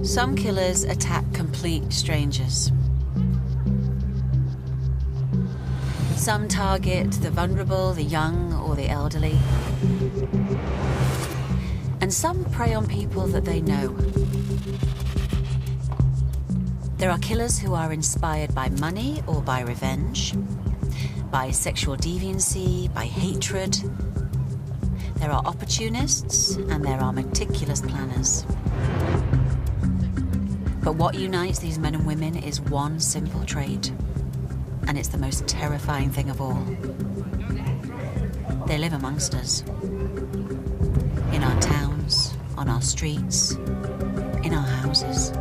Some killers attack complete strangers. Some target the vulnerable, the young, or the elderly. And some prey on people that they know. There are killers who are inspired by money or by revenge, by sexual deviancy, by hatred. There are opportunists and there are meticulous planners. But what unites these men and women is one simple trait, and it's the most terrifying thing of all. They live amongst us. In our towns, on our streets, in our houses.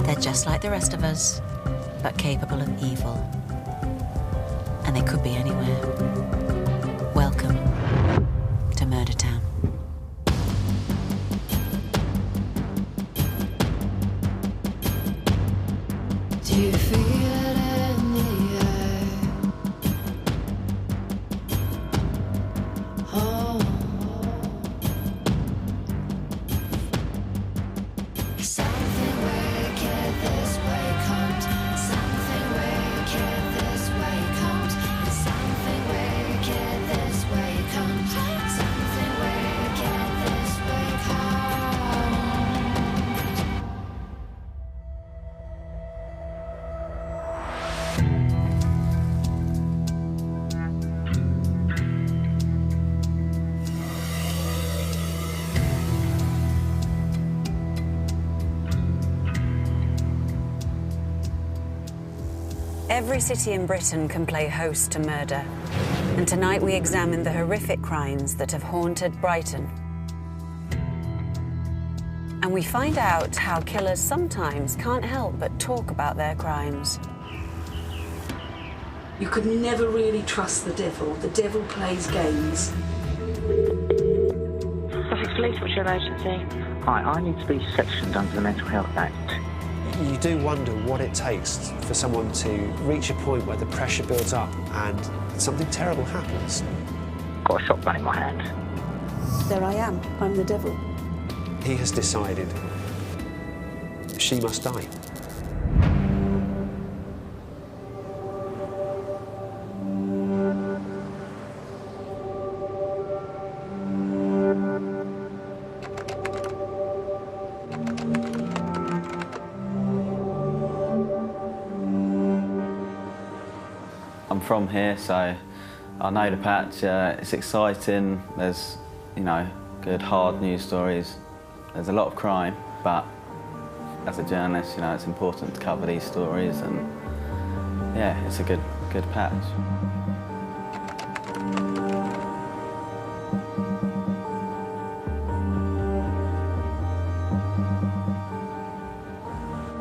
They're just like the rest of us, but capable of evil. And they could be anywhere. Welcome to Murdertown. Do you feel it in the air? Oh. Something wicked this way comes. Something wicked this way comes. Something wicked this way comes. Something wicked this way comes. Every city in Britain can play host to murder. And tonight we examine the horrific crimes that have haunted Brighton. And we find out how killers sometimes can't help but talk about their crimes. You could never really trust the devil. The devil plays games. Sussex Police, what's your emergency? Hi, I need to be sectioned under the Mental Health Act. You do wonder what it takes for someone to reach a point where the pressure builds up and something terrible happens. Got a shotgun in my hand. There I am. I'm the devil. He has decided she must die. I'm from here, so I know the patch. It's exciting. There's, you know, good hard news stories. There's a lot of crime, but as a journalist, you know, it's important to cover these stories, and yeah, it's a good patch.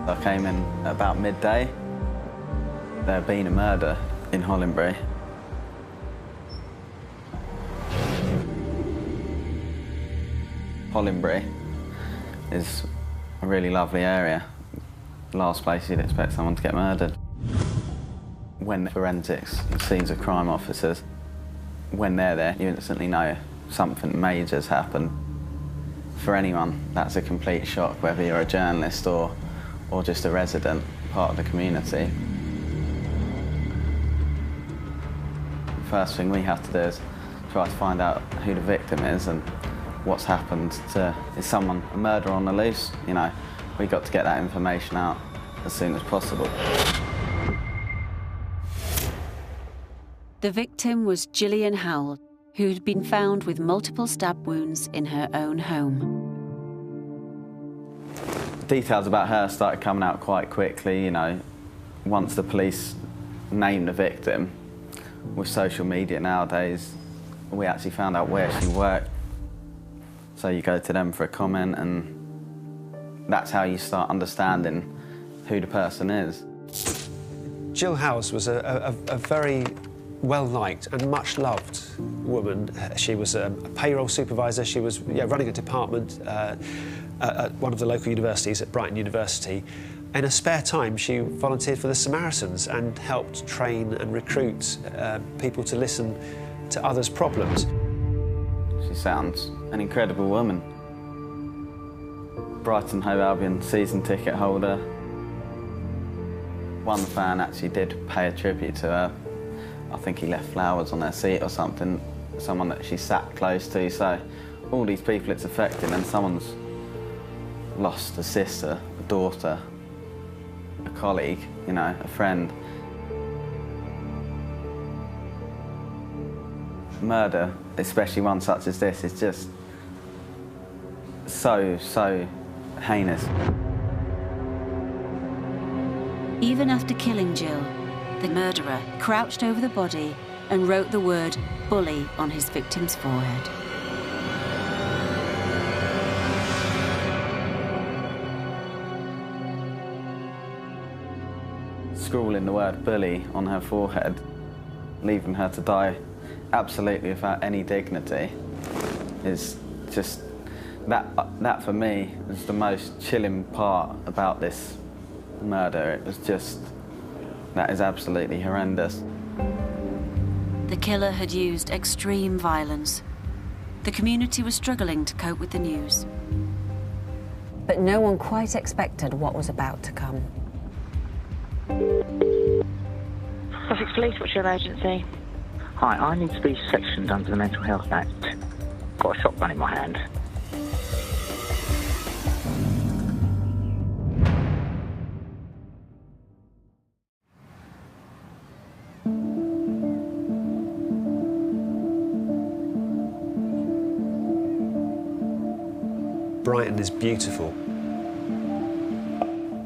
I came in about midday. There had been a murder in Hollandbury. Hollandbury is a really lovely area. Last place you'd expect someone to get murdered. When forensics and scenes of crime officers, when they're there, you instantly know something major's happened. For anyone, that's a complete shock, whether you're a journalist or just a resident, part of the community. First thing we have to do is try to find out who the victim is and what's happened to, is someone a murderer on the loose? You know, we got to get that information out as soon as possible. The victim was Gillian Howell, who'd been found with multiple stab wounds in her own home. Details about her started coming out quite quickly, you know, once the police named the victim. With social media nowadays, we actually found out where she worked. So you go to them for a comment, and that's how you start understanding who the person is. Jill Howes was a very well-liked and much-loved woman. She was a payroll supervisor. She was running a department at one of the local universities, at Brighton University. In her spare time, she volunteered for the Samaritans and helped train and recruit people to listen to others' problems. She sounds an incredible woman. Brighton Hove Albion season ticket holder. One fan actually did pay a tribute to her. I think he left flowers on her seat or something, someone that she sat close to. So all these people it's affecting, and someone's lost a sister, a daughter, a colleague, you know, a friend. Murder, especially one such as this, is just so heinous. Even after killing Jill, the murderer crouched over the body and wrote the word bully on his victim's forehead. Scrawling the word bully on her forehead, leaving her to die absolutely without any dignity, is just, that for me is the most chilling part about this murder. It was just, that is absolutely horrendous. The killer had used extreme violence. The community was struggling to cope with the news. But no one quite expected what was about to come. Sussex Police, what's your emergency? Hi, I need to be sectioned under the Mental Health Act. Got a shotgun in my hand. Brighton is beautiful.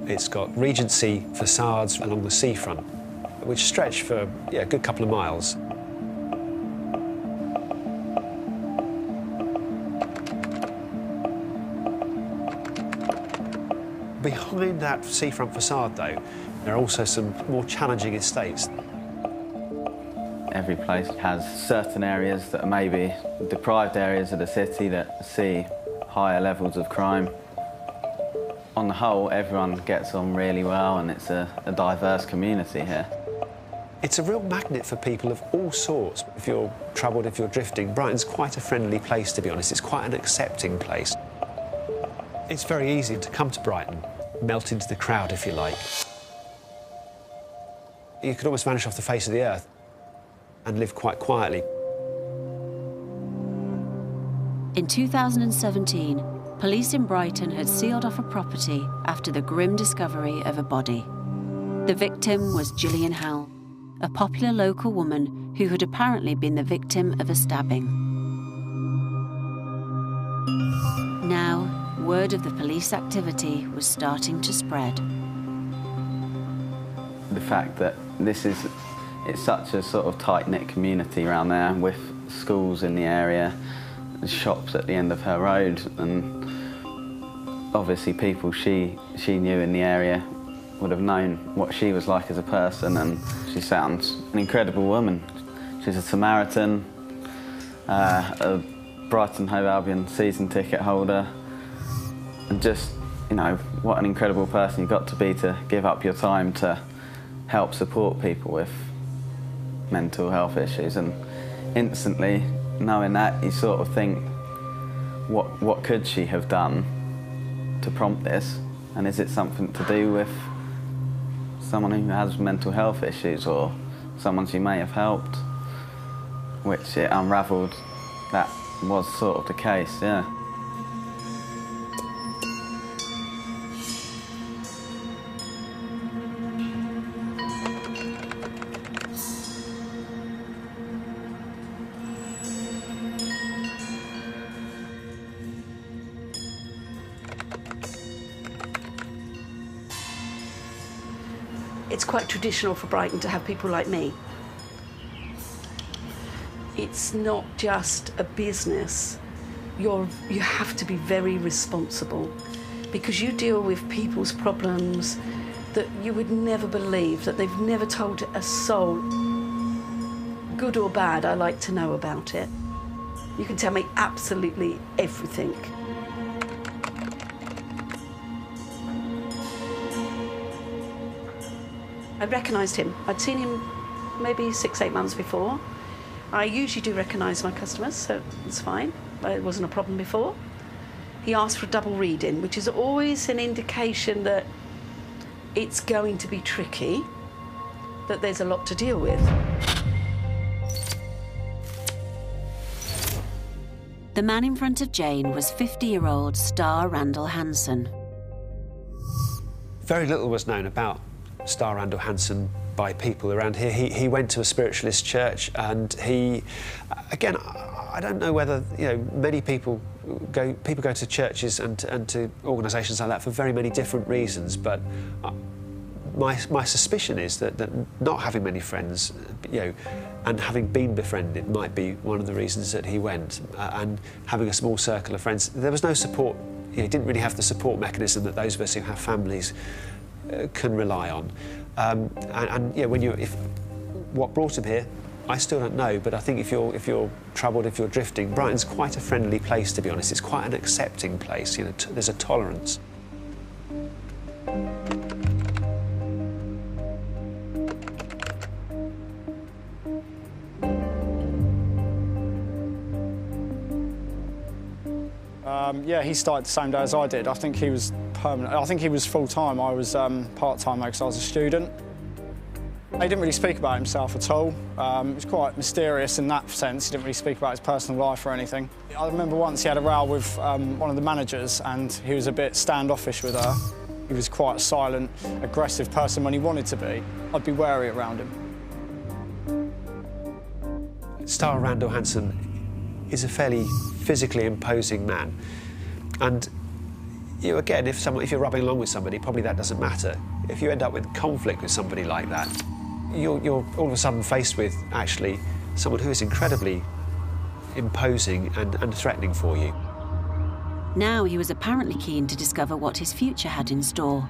It's got Regency facades along the seafront, which stretch for a good couple of miles. Behind that seafront facade, though, there are also some more challenging estates. Every place has certain areas that are maybe deprived areas of the city that see higher levels of crime. On the whole, everyone gets on really well, and it's a diverse community here. It's a real magnet for people of all sorts. If you're troubled, if you're drifting, Brighton's quite a friendly place, to be honest. It's quite an accepting place. It's very easy to come to Brighton, melt into the crowd, if you like. You could almost vanish off the face of the earth and live quite quietly. In 2017, police in Brighton had sealed off a property after the grim discovery of a body. The victim was Gillian Howell, a popular local woman who had apparently been the victim of a stabbing. Now, word of the police activity was starting to spread. The fact that it's such a sort of tight-knit community around there, with schools in the area, and shops at the end of her road, and obviously people she knew in the area would have known what she was like as a person, and she sounds an incredible woman. She's a Samaritan, a Brighton Hove Albion season ticket holder, and just, you know, what an incredible person you've got to be to give up your time to help support people with mental health issues. And instantly, knowing that, you sort of think, what could she have done to prompt this? And is it something to do with someone who has mental health issues, or someone she may have helped? Which it unravelled, that was sort of the case, yeah. It's quite traditional for Brighton to have people like me. It's not just a business. You have to be very responsible, because you deal with people's problems that you would never believe, that they've never told a soul. Good or bad, I like to know about it. You can tell me absolutely everything. I recognised him. I'd seen him maybe 6-8 months before. I usually do recognise my customers, so it's fine. It wasn't a problem before. he asked for a double reading, which is always an indication that it's going to be tricky, that there's a lot to deal with. The man in front of Jane was 50-year-old Star Randall Hansen. Very little was known about Star Randall Hansen by people around here. He went to a spiritualist church, and he, again, I don't know whether, you know, many people go to churches and to organisations like that for very many different reasons, but my suspicion is that not having many friends, you know, and having been befriended might be one of the reasons that he went, and having a small circle of friends. There was no support. You know, he didn't really have the support mechanism that those of us who have families can rely on. And yeah, what brought him here, I still don't know. But I think if you're troubled, if you're drifting, Brighton's quite a friendly place, to be honest. It's quite an accepting place. You know, there's a tolerance. Yeah, he started the same day as I did. I think he was permanent. I think he was full-time. I was part-time because I was a student. He didn't really speak about himself at all. It was quite mysterious in that sense. He didn't really speak about his personal life or anything. I remember once he had a row with one of the managers, and he was a bit standoffish with her. He was quite a silent, aggressive person when he wanted to be. I'd be wary around him. Star Randall Hansen is a fairly physically imposing man. And you, again, if you're rubbing along with somebody, probably that doesn't matter. If you end up with conflict with somebody like that, you're all of a sudden faced with, actually, someone who is incredibly imposing and threatening for you. Now he was apparently keen to discover what his future had in store.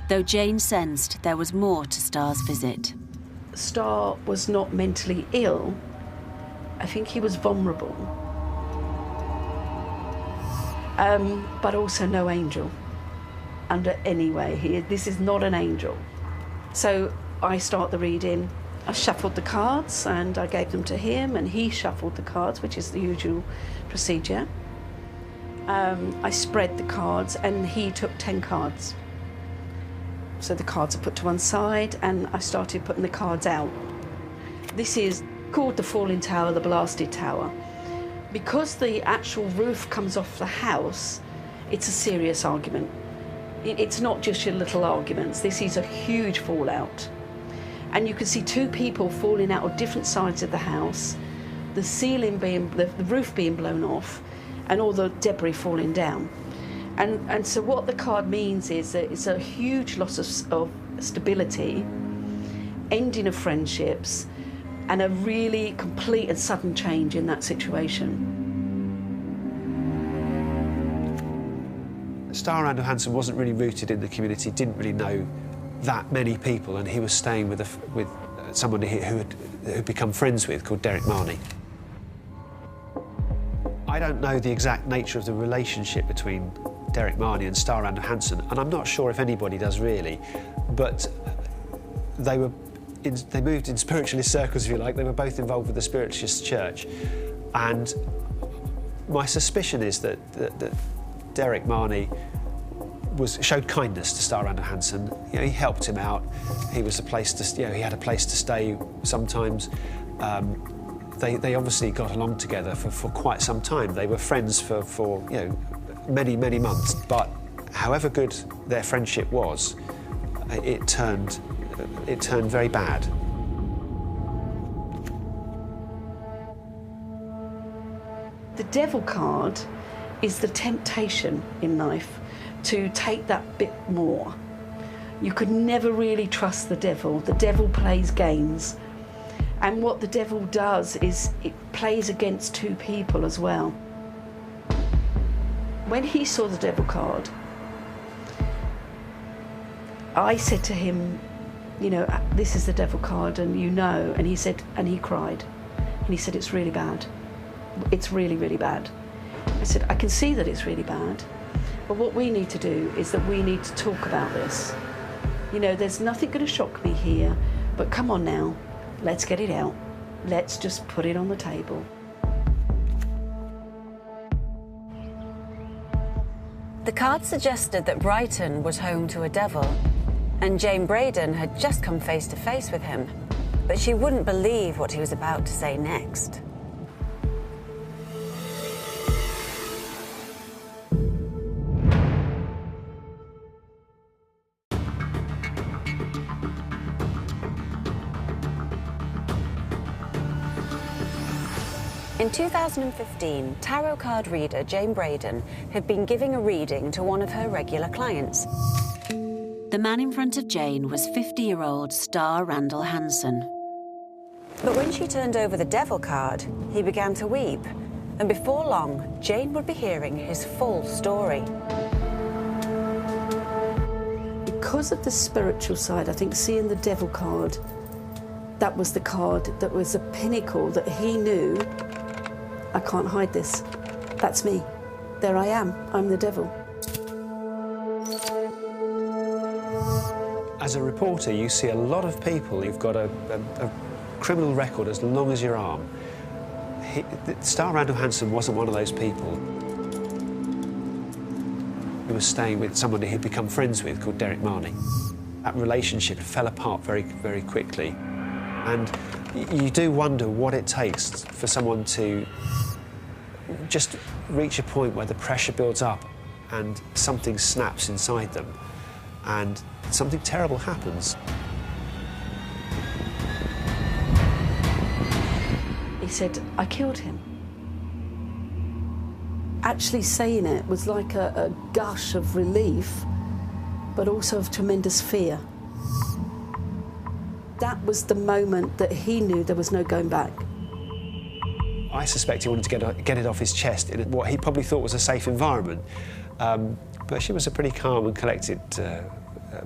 Though Jane sensed there was more to Star's visit. Star was not mentally ill. I think he was vulnerable. But also no angel, under any way. This is not an angel. So I start the reading. I shuffled the cards and I gave them to him, and he shuffled the cards, which is the usual procedure. I spread the cards and he took 10 cards. So the cards are put to one side and I started putting the cards out. This is called the falling tower, the blasted tower. Because the actual roof comes off the house, it's a serious argument. It's not just your little arguments. This is a huge fallout. And you can see two people falling out of different sides of the house, the ceiling being, the roof being blown off, and all the debris falling down. And so what the card means is that it's a huge loss of stability, ending of friendships, and a really complete and sudden change in that situation. Star Randall Hansen wasn't really rooted in the community, didn't really know that many people, and he was staying with someone who'd become friends with, called Derek Marney. I don't know the exact nature of the relationship between Derek Marney and Star Randall Hansen, and I'm not sure if anybody does really, but they moved in spiritualist circles, if you like. They were both involved with the spiritualist church, and my suspicion is that Derek Marney showed kindness to Star Randall Hansen. You know, he helped him out. He was a place to, you know, he had a place to stay sometimes. They obviously got along together for quite some time. They were friends for you know, many months. But however good their friendship was, it turned very bad. The devil card is the temptation in life to take that bit more. You could never really trust the devil. The devil plays games. And what the devil does is it plays against two people as well. When he saw the devil card, I said to him, you know, this is the devil card, and you know, and he said, and he cried. And he said, it's really bad. It's really, really bad. I said, I can see that it's really bad, but what we need to do is that we need to talk about this. You know, there's nothing going to shock me here, but come on now, let's get it out. Let's just put it on the table. The card suggested that Brighton was home to a devil, and Jane Braden had just come face to face with him, but she wouldn't believe what he was about to say next. In 2015, tarot card reader Jane Braden had been giving a reading to one of her regular clients. The man in front of Jane was 50-year-old Star Randall Hansen. But when she turned over the devil card, he began to weep, and before long, Jane would be hearing his full story. Because of the spiritual side, I think seeing the devil card, that was the card that was a pinnacle that he knew, I can't hide this. That's me. There I am. I'm the devil. As a reporter, you see a lot of people who've got a criminal record as long as your arm. Star Randall Hansen wasn't one of those people. He was staying with somebody he'd become friends with called Derek Marney. That relationship fell apart very, very quickly. And you do wonder what it takes for someone to just reach a point where the pressure builds up and something snaps inside them and something terrible happens. He said, I killed him. Actually saying it was like a gush of relief, but also of tremendous fear. That was the moment that he knew there was no going back. I suspect he wanted to get it off his chest in what he probably thought was a safe environment. But she was a pretty calm and collected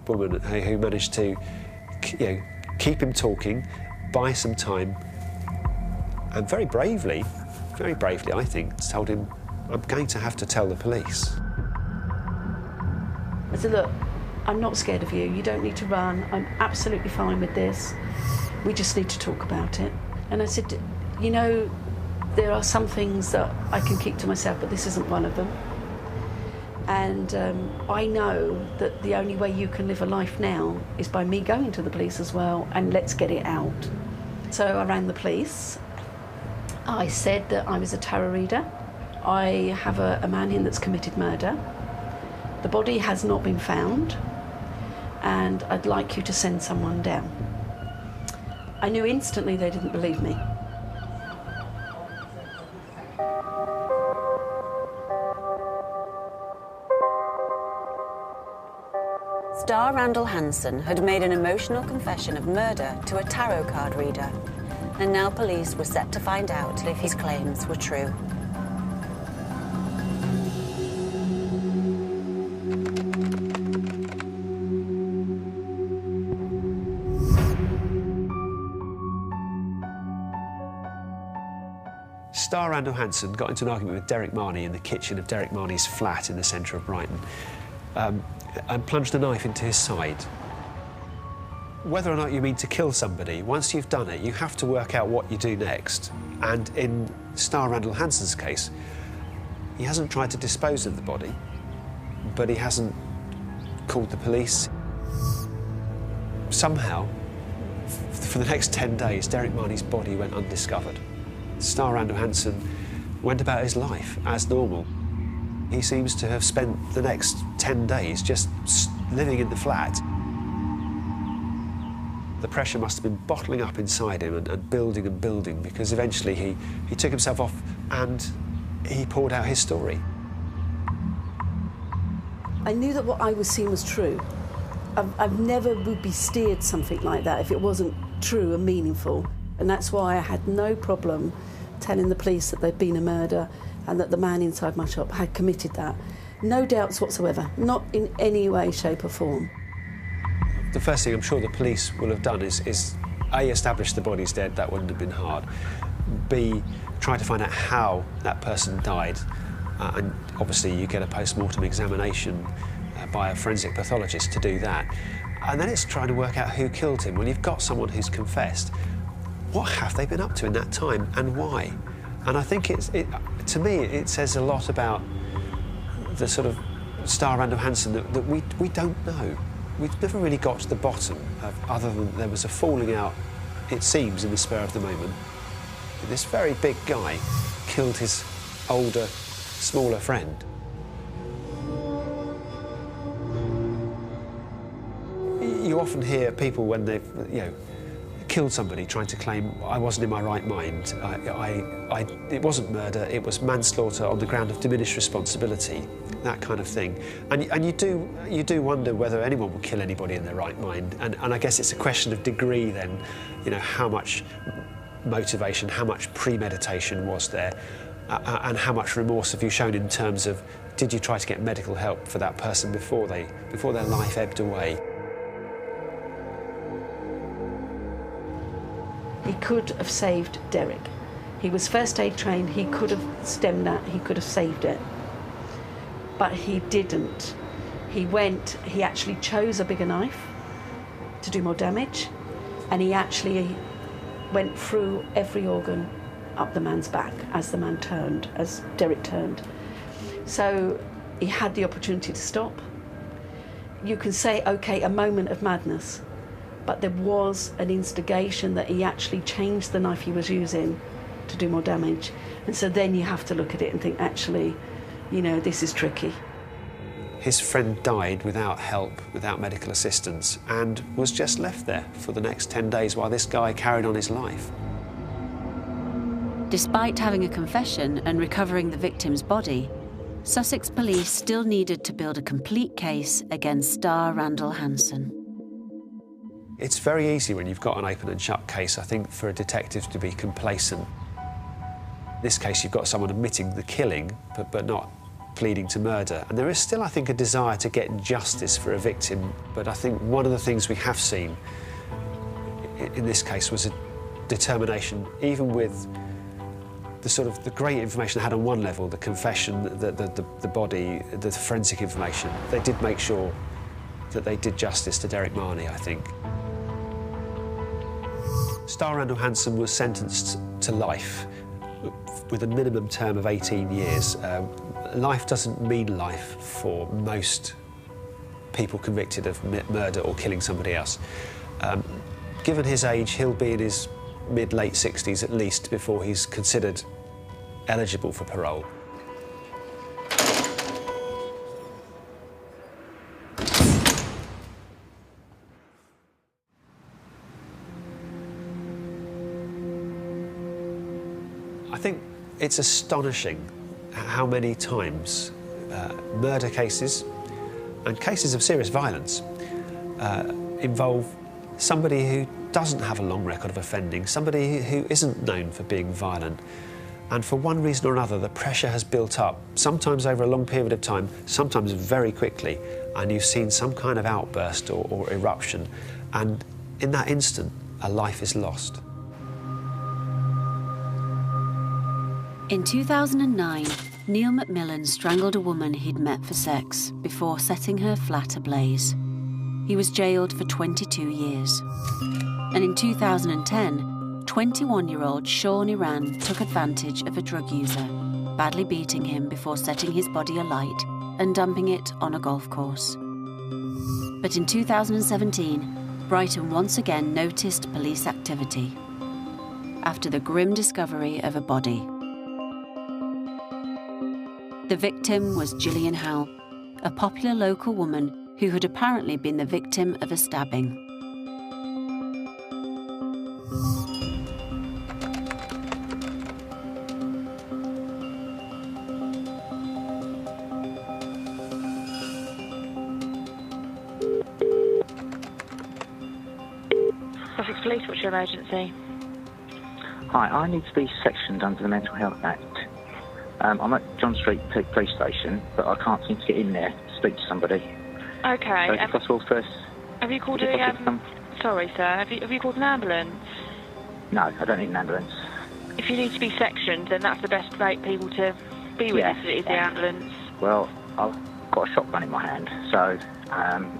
woman who managed to keep him talking, buy some time, and very bravely, I think, told him, I'm going to have to tell the police. I said, look, I'm not scared of you. You don't need to run. I'm absolutely fine with this. We just need to talk about it. And I said, you know, there are some things that I can keep to myself, but this isn't one of them. And I know that the only way you can live a life now is by me going to the police as well, and let's get it out. So I rang the police. I said that I was a tarot reader. I have a man in that's committed murder. The body has not been found, and I'd like you to send someone down. I knew instantly they didn't believe me. Star Randall Hansen had made an emotional confession of murder to a tarot card reader, and now police were set to find out if his claims were true. Star Randall Hansen got into an argument with Derek Marney in the kitchen of Derek Marney's flat in the centre of Brighton, and plunged a knife into his side. Whether or not you mean to kill somebody, once you've done it, you have to work out what you do next. And in Star Randall Hansen's case, he hasn't tried to dispose of the body, but he hasn't called the police. Somehow, for the next 10 days, Derek Marney's body went undiscovered. Star Randall Hansen went about his life as normal. He seems to have spent the next 10 days just living in the flat. The pressure must have been bottling up inside him and building and building, because eventually he took himself off and he poured out his story. I knew that what I was seeing was true. I've never would be steered something like that if it wasn't true and meaningful. And that's why I had no problem telling the police that there'd been a murder and that the man inside my shop had committed that. No doubts whatsoever, not in any way, shape or form. The first thing I'm sure the police will have done is A, establish the body's dead, that wouldn't have been hard. B, try to find out how that person died. And obviously you get a post-mortem examination by a forensic pathologist to do that. And then it's trying to work out who killed him. Well, you've got someone who's confessed. What have they been up to in that time and why? And I think to me, it says a lot about the sort of Star Randall Hansen that we don't know. We've never really got to the bottom of, other than there was a falling out, it seems, in the spur of the moment. This very big guy killed his older, smaller friend. You often hear people when they've, killed somebody trying to claim, I wasn't in my right mind. It wasn't murder, it was manslaughter on the ground of diminished responsibility, that kind of thing. And you do wonder whether anyone would kill anybody in their right mind. And I guess it's a question of degree then, how much motivation, how much premeditation was there, and how much remorse have you shown in terms of, did you try to get medical help for that person before their life ebbed away? He could have saved Derek. He was first aid trained, he could have stemmed that, he could have saved it. But he didn't. He actually chose a bigger knife to do more damage, and he actually went through every organ up the man's back as the man turned, as Derek turned. So he had the opportunity to stop. You can say, okay, a moment of madness, but there was an instigation that he actually changed the knife he was using to do more damage. And so then you have to look at it and think, actually, this is tricky. His friend died without help, without medical assistance, and was just left there for the next 10 days while this guy carried on his life. Despite having a confession and recovering the victim's body, Sussex police still needed to build a complete case against Star Randall Hansen. It's very easy when you've got an open and shut case, I think, for a detective to be complacent. In this case, you've got someone admitting the killing, but not pleading to murder. And there is still, I think, a desire to get justice for a victim. But I think one of the things we have seen in this case was a determination, even with the great information they had on one level, the confession, the body, the forensic information, they did make sure that they did justice to Derek Marney, I think. Star Randall Hansen was sentenced to life with a minimum term of 18 years. Life doesn't mean life for most people convicted of murder or killing somebody else. Given his age, he'll be in his mid-late 60s at least before he's considered eligible for parole. I think it's astonishing how many times murder cases and cases of serious violence involve somebody who doesn't have a long record of offending, somebody who isn't known for being violent. And for one reason or another, the pressure has built up, sometimes over a long period of time, sometimes very quickly, and you've seen some kind of outburst or eruption. And in that instant, a life is lost. In 2009, Neil McMillan strangled a woman he'd met for sex before setting her flat ablaze. He was jailed for 22 years. And in 2010, 21-year-old Sean Iran took advantage of a drug user, badly beating him before setting his body alight and dumping it on a golf course. But in 2017, Brighton once again noticed police activity after the grim discovery of a body. The victim was Gillian Howe, a popular local woman who had apparently been the victim of a stabbing. Sussex Police, what's your emergency? Hi, I need to be sectioned under the Mental Health Act. I'm at John Street Police Station, but I can't seem to get in there to speak to somebody. Okay. So if possible first... Have you called sorry, sir. Have you called an ambulance? No, I don't need an ambulance. If you need to be sectioned, then that's the best people to be with is the ambulance. Well, I've got a shotgun in my hand, so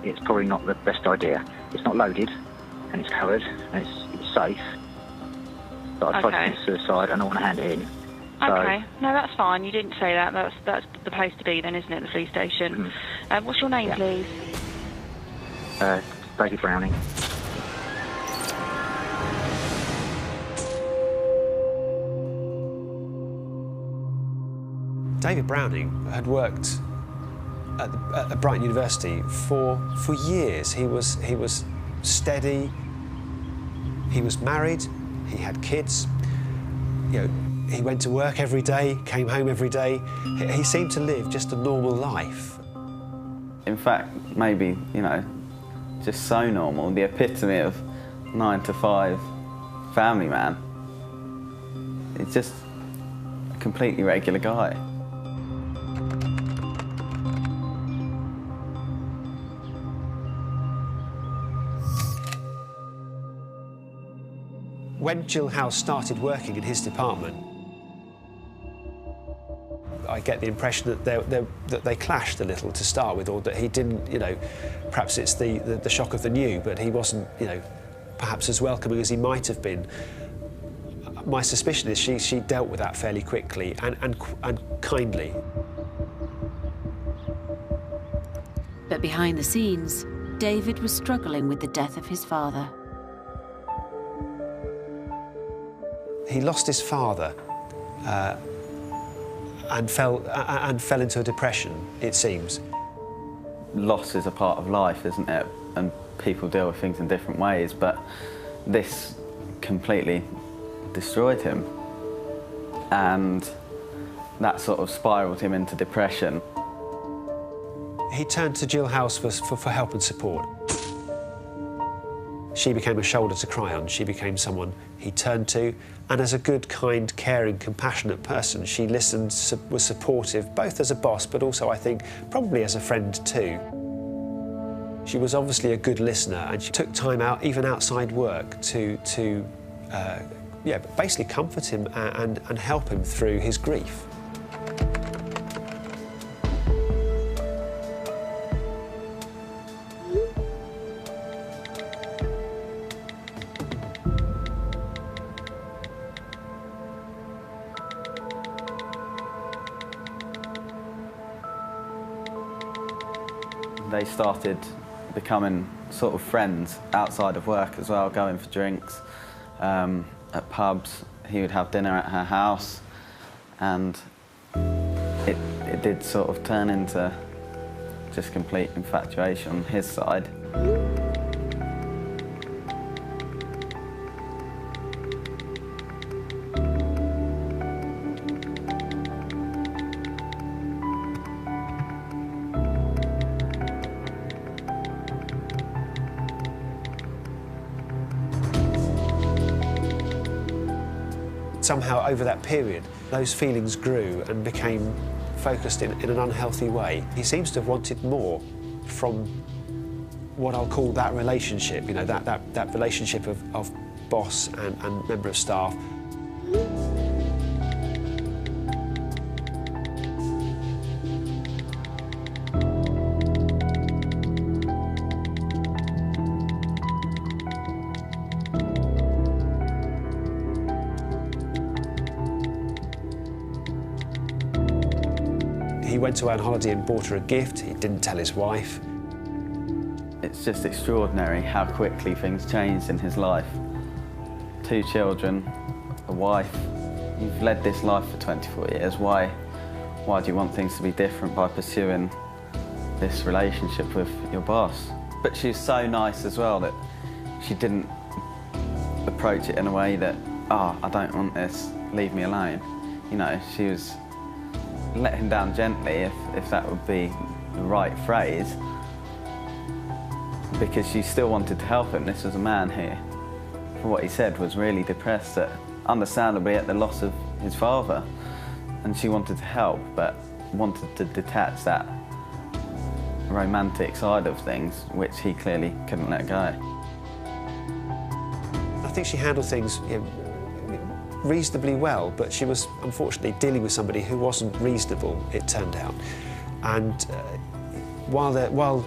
it's probably not the best idea. It's not loaded, and it's covered, and it's safe. But I tried to commit suicide, and I want to hand it in. Okay, no, that's fine. You didn't say that. That's the place to be then, isn't it, the police station? What's your name, please? David Browning. David Browning had worked at Brighton University for years. He was steady. He was married. He had kids. You know, he went to work every day, came home every day. He seemed to live just a normal life. In fact, maybe, you know, just so normal, the epitome of 9 to 5 family man. He's just a completely regular guy. When Jill House started working in his department, I get the impression that they clashed a little to start with, or that he didn't, you know, perhaps it's the shock of the new, but he wasn't, you know, perhaps as welcoming as he might have been. My suspicion is she dealt with that fairly quickly and kindly. But behind the scenes, David was struggling with the death of his father. He lost his father and fell into a depression, it seems. Loss is a part of life, isn't it? And people deal with things in different ways, but this completely destroyed him. And that sort of spiralled him into depression. He turned to Jill House for help and support. She became a shoulder to cry on. She became someone he turned to, and as a good, kind, caring, compassionate person, she listened, was supportive, both as a boss, but also, I think, probably as a friend too. She was obviously a good listener, and she took time out, even outside work, to basically comfort him and help him through his grief. They started becoming sort of friends outside of work as well, going for drinks at pubs. He would have dinner at her house, and it did sort of turn into just complete infatuation on his side. Somehow, over that period, those feelings grew and became focused in an unhealthy way. He seems to have wanted more from what I'll call that relationship, you know, that relationship of boss and member of staff. He went away on holiday and bought her a gift. He didn't tell his wife. It's just extraordinary how quickly things changed in his life. 2 children, a wife. You've led this life for 24 years. Why do you want things to be different by pursuing this relationship with your boss? But she was so nice as well that she didn't approach it in a way that, oh, I don't want this, leave me alone. You know, she was let him down gently, if that would be the right phrase, because she still wanted to help him. This was a man who, for what he said, was really depressed, understandably at the loss of his father. And she wanted to help, but wanted to detach that romantic side of things, which he clearly couldn't let go. I think she handled things, you know, reasonably well, but she was unfortunately dealing with somebody who wasn't reasonable, it turned out. And while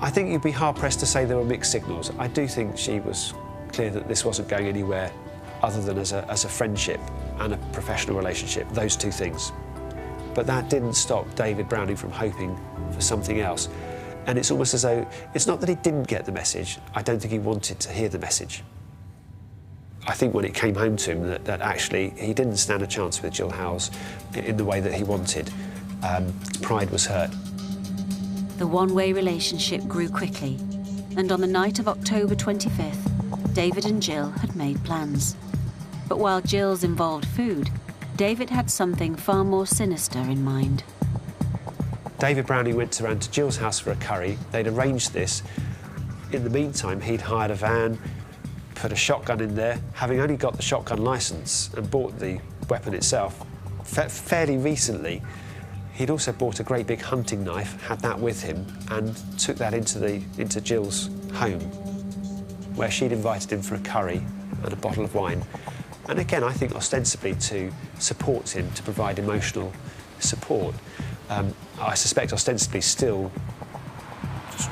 I think you'd be hard-pressed to say there were mixed signals, I do think she was clear that this wasn't going anywhere other than as a friendship and a professional relationship, those two things. But that didn't stop David Browning from hoping for something else. And it's almost as though, it's not that he didn't get the message, I don't think he wanted to hear the message. I think when it came home to him that actually he didn't stand a chance with Jill Howes in the way that he wanted, pride was hurt. The one-way relationship grew quickly, and on the night of October 25th, David and Jill had made plans. But while Jill's involved food, David had something far more sinister in mind. David Browning went around to Jill's house for a curry. They'd arranged this. In the meantime, he'd hired a van, put a shotgun in there, having only got the shotgun licence and bought the weapon itself fairly recently. He'd also bought a great big hunting knife, had that with him, and took that into Jill's home, where she'd invited him for a curry and a bottle of wine. And again, I think ostensibly to support him, to provide emotional support. I suspect ostensibly still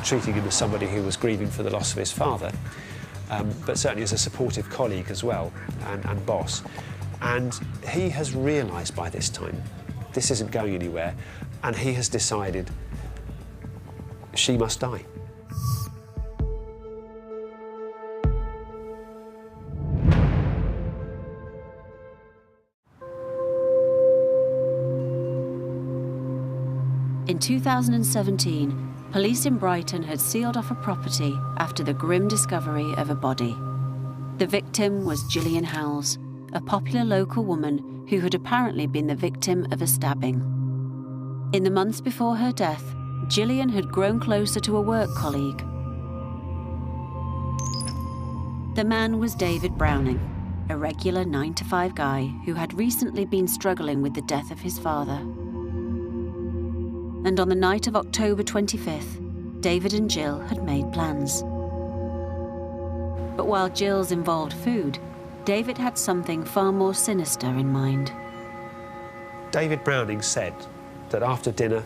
treating him as somebody who was grieving for the loss of his father, but certainly as a supportive colleague as well, and boss. And he has realised by this time this isn't going anywhere, and he has decided she must die. In 2017, police in Brighton had sealed off a property after the grim discovery of a body. The victim was Gillian Howes, a popular local woman who had apparently been the victim of a stabbing. In the months before her death, Gillian had grown closer to a work colleague. The man was David Browning, a regular 9-to-5 guy who had recently been struggling with the death of his father. And on the night of October 25th, David and Jill had made plans. But while Jill's involved food, David had something far more sinister in mind. David Browning said that after dinner,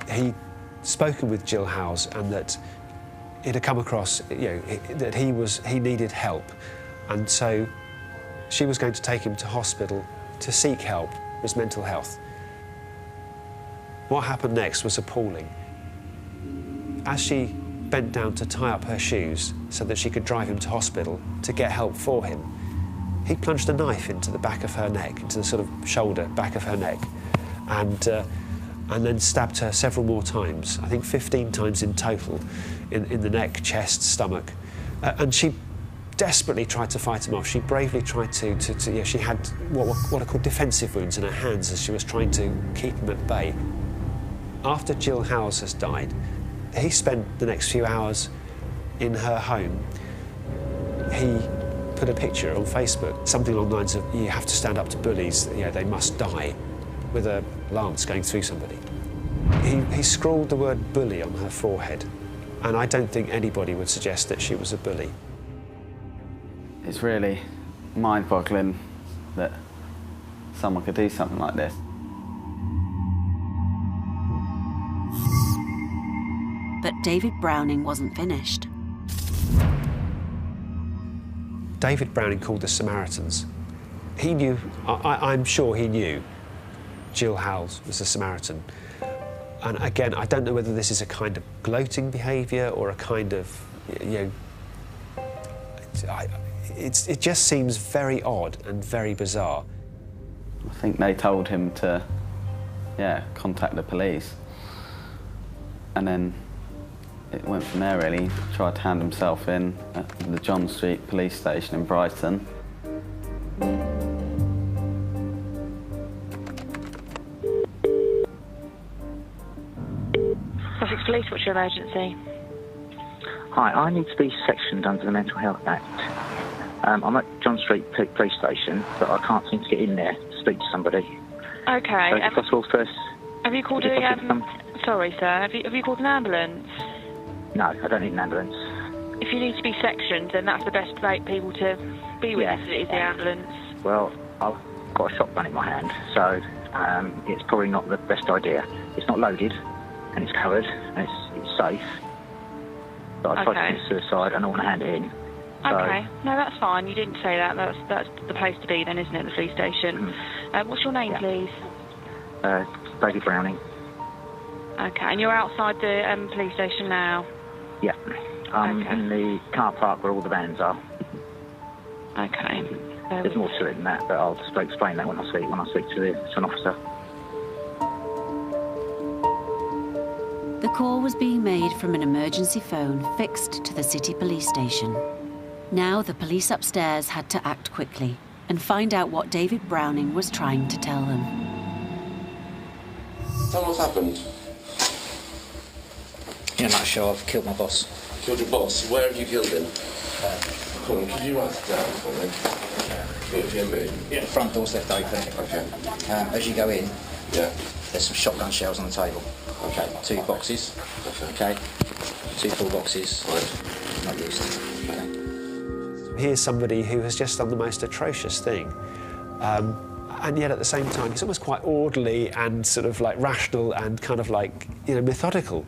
he'd spoken with Jill Howes and that it had come across, that he needed help, and so she was going to take him to hospital to seek help for his mental health. What happened next was appalling. As she bent down to tie up her shoes so that she could drive him to hospital to get help for him, he plunged a knife into the back of her neck, into the sort of shoulder, back of her neck, and then stabbed her several more times, I think 15 times in total, in the neck, chest, stomach. And she desperately tried to fight him off. She bravely tried to she had what are called defensive wounds in her hands as she was trying to keep him at bay. After Jill Howes has died, he spent the next few hours in her home. He put a picture on Facebook, something along the lines of, you have to stand up to bullies, they must die, with a lance going through somebody. He scrawled the word bully on her forehead, and I don't think anybody would suggest that she was a bully. It's really mind-boggling that someone could do something like this. But David Browning wasn't finished. David Browning called the Samaritans. He knew, I'm sure he knew, Jill Howes was a Samaritan. And again, I don't know whether this is a kind of gloating behaviour or a kind of, it just seems very odd and very bizarre. I think they told him to, contact the police. And then it went from there, really. He tried to hand himself in at the John Street police station in Brighton. Sussex Police, what's your emergency? Hi, I need to be sectioned under the Mental Health Act. I'm at John Street Police Station, but I can't seem to get in there to speak to somebody. Okay. So, if possible, first... Have you called sorry, sir. Have you called an ambulance? No, I don't need an ambulance. If you need to be sectioned, then that's the best people to be with is the ambulance. Well, I've got a shotgun in my hand, so it's probably not the best idea. It's not loaded, and it's covered, and it's safe. But I tried to commit suicide, and I want to hand it in. Okay. No, that's fine. You didn't say that. That's the place to be then, isn't it, the police station? What's your name, please? David Browning. Okay, and you're outside the police station now? Yeah. In the car park where all the vans are. Okay. There's more to it than that, but I'll just explain that when I speak to an officer. The call was being made from an emergency phone fixed to the city police station. Now the police upstairs had to act quickly and find out what David Browning was trying to tell them. Tell me what's happened. In a nutshell, I've killed my boss. Killed your boss? Where have you killed him? Come on, could you write it down for me? Yeah. Front door's left open. Okay. As you go in, yeah, there's some shotgun shells on the table. Okay. 2 boxes. Okay. 2 full boxes. Right. Not used. Okay. Here's somebody who has just done the most atrocious thing. And yet at the same time, he's almost quite orderly and sort of like rational and kind of like, you know, methodical.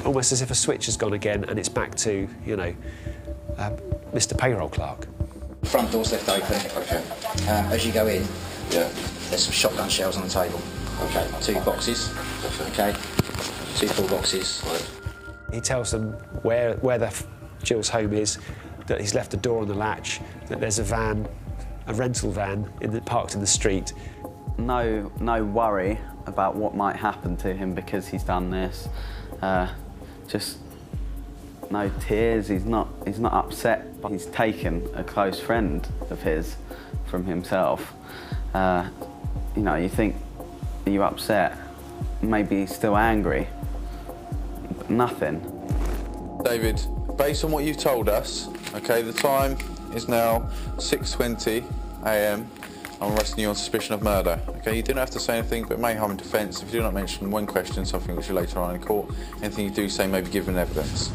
Almost as if a switch has gone again and it's back to, you know, Mr. Payroll Clerk. Front door's left open. Okay. As you go in, yeah, there's some shotgun shells on the table. Okay. 2 boxes. Okay. 2 full boxes. Right. He tells them where Jill's home is, that he's left the door on the latch, that there's a van, a rental van parked in the street. No worry about what might happen to him because he's done this. Just no tears. He's not upset. He's taken a close friend of his from himself. You know, you think, are you upset? Maybe he's still angry. But nothing. David, based on what you've told us, okay, the time is now 6:20 a.m. I'm arresting you on suspicion of murder. Okay, you didn't have to say anything, but it may harm in defence if you do not mention one question, something which you later on in court. Anything you do say may be given evidence.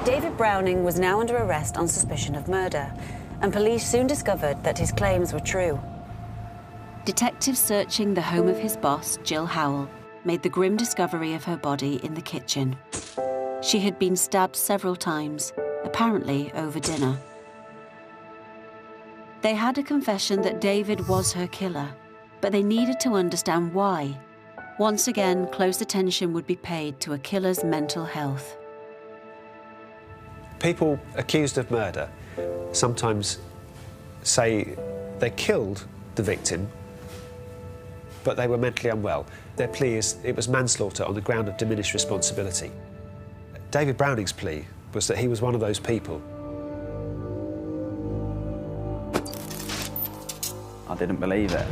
David Browning was now under arrest on suspicion of murder, and police soon discovered that his claims were true. Detectives searching the home of his boss, Jill Howell, made the grim discovery of her body in the kitchen. She had been stabbed several times, apparently over dinner. They had a confession that David was her killer, but they needed to understand why. Once again, close attention would be paid to a killer's mental health. People accused of murder sometimes say they killed the victim, but they were mentally unwell. Their plea is it was manslaughter on the ground of diminished responsibility. David Browning's plea was that he was one of those people. I didn't believe it.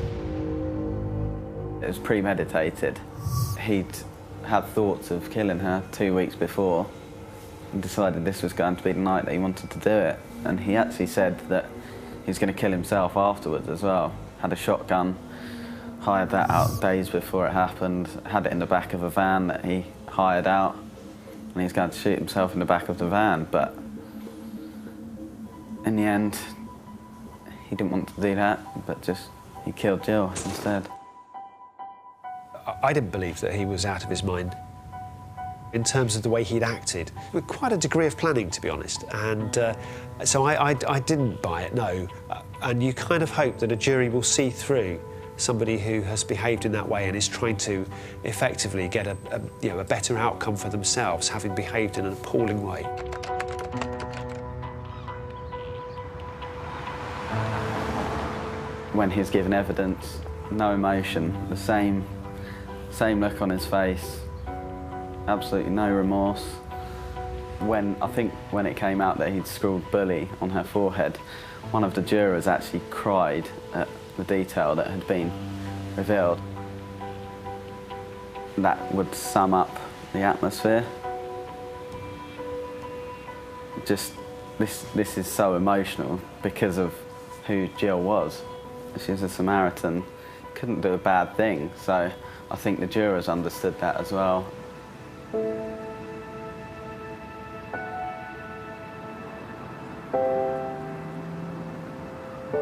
It was premeditated. He'd had thoughts of killing her 2 weeks before and decided this was going to be the night that he wanted to do it. And he actually said that he was going to kill himself afterwards as well. Had a shotgun, hired that out days before it happened, had it in the back of a van that he hired out, and he's going to shoot himself in the back of the van. But in the end, he didn't want to do that, but he killed Jill instead. I didn't believe that he was out of his mind in terms of the way he'd acted, with quite a degree of planning, to be honest. And so I didn't buy it, no. And you kind of hope that a jury will see through somebody who has behaved in that way and is trying to effectively get a better outcome for themselves, having behaved in an appalling way. When he's given evidence, no emotion, the same look on his face, absolutely no remorse. I think when it came out that he'd scrawled bully on her forehead, one of the jurors actually cried at the detail that had been revealed. That would sum up the atmosphere. Just, this is so emotional because of who Jill was. She was a Samaritan, couldn't do a bad thing, so I think the jurors understood that as well.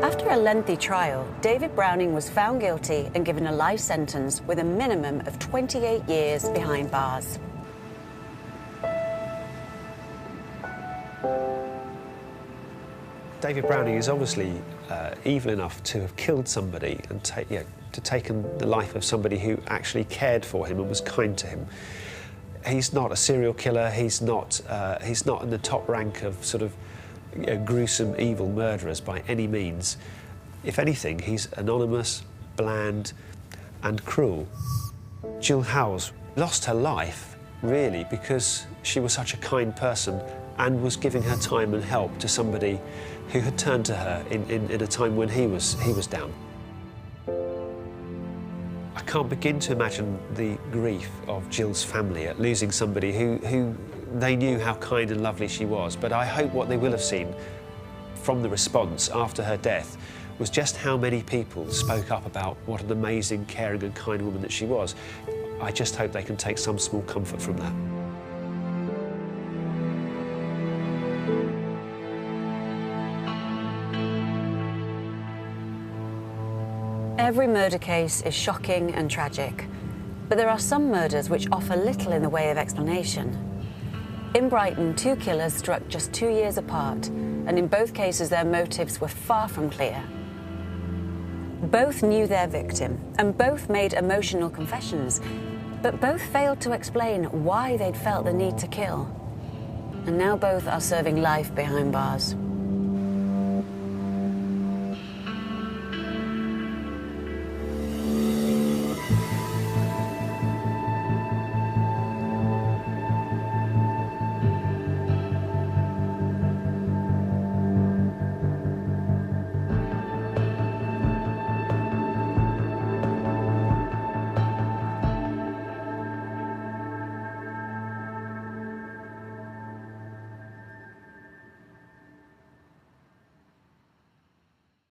After a lengthy trial, David Browning was found guilty and given a life sentence with a minimum of 28 years behind bars. David Browning is obviously evil enough to have killed somebody and to taken the life of somebody who actually cared for him and was kind to him. He's not a serial killer. He's not in the top rank of sort of gruesome, evil murderers by any means. If anything, he's anonymous, bland, and cruel. Jill Howes lost her life, really, because she was such a kind person and was giving her time and help to somebody who had turned to her in a time when he was down. I can't begin to imagine the grief of Jill's family at losing somebody who they knew how kind and lovely she was, but I hope what they will have seen from the response after her death was just how many people spoke up about what an amazing, caring and kind woman that she was. I just hope they can take some small comfort from that. Every murder case is shocking and tragic, but there are some murders which offer little in the way of explanation. In Brighton, 2 killers struck just 2 years apart, and in both cases their motives were far from clear. Both knew their victim, and both made emotional confessions, but both failed to explain why they'd felt the need to kill. And now both are serving life behind bars.